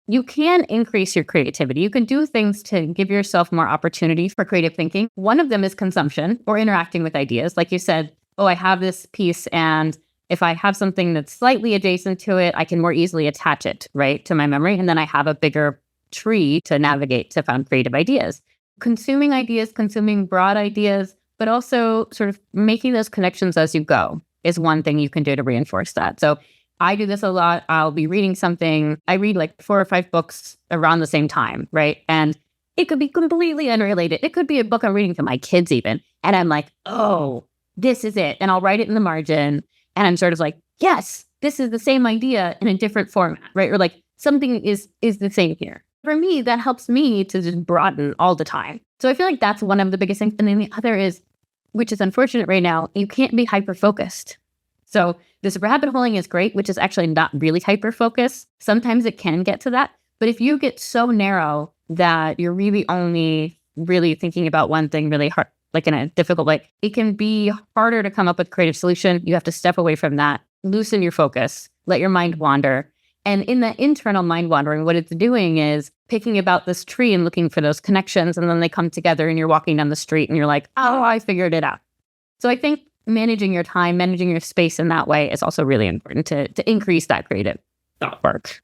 you can increase your creativity. You can do things to give yourself more opportunity for creative thinking. One of them is consumption or interacting with ideas. Like you said, oh, I have this piece, and if I have something that's slightly adjacent to it, I can more easily attach it, right, to my memory. And then I have a bigger tree to navigate to find creative ideas. Consuming ideas, consuming broad ideas, but also sort of making those connections as you go is one thing you can do to reinforce that. So I do this a lot. I'll be reading something. I read like 4 or 5 books around the same time, right? And it could be completely unrelated. It could be a book I'm reading to my kids even. And I'm like, oh, this is it. And I'll write it in the margin. And I'm sort of like, yes, this is the same idea in a different format, right? Or like something is the same here. For me, that helps me to just broaden all the time. So I feel like that's one of the biggest things. And then the other is, which is unfortunate right now, you can't be hyper-focused. So this rabbit holing is great, which is actually not really hyper-focused. Sometimes it can get to that. But if you get so narrow that you're really only really thinking about one thing really hard, like in a difficult way, it can be harder to come up with a creative solution. You have to step away from that, loosen your focus, let your mind wander. And in that internal mind wandering, what it's doing is picking about this tree and looking for those connections. And then they come together and you're walking down the street and you're like, oh, I figured it out. So I think managing your time, managing your space in that way is also really important to increase that creative thought work.